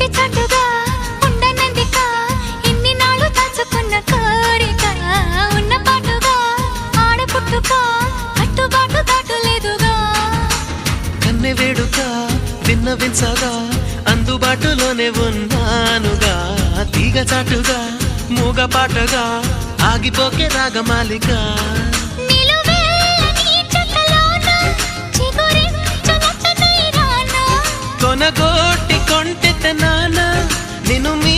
చాటుగా ఉండనందిక ఇన్ని నాళ్ళు దాచుకున్న కోరిక ఉన్న పాటుగా ఆడపుట్టుక కట్టుబాటు దాటులేదుగా కన్నె వేడుక విన్నవించగా అందుబాటులోనే ఉన్నానుగా తీగ చాటుగా మూగ పాటగా ఆగిపోకే రాగమాలిక కొనగోట్టి కొంటె నాన్న నిన్ను మీ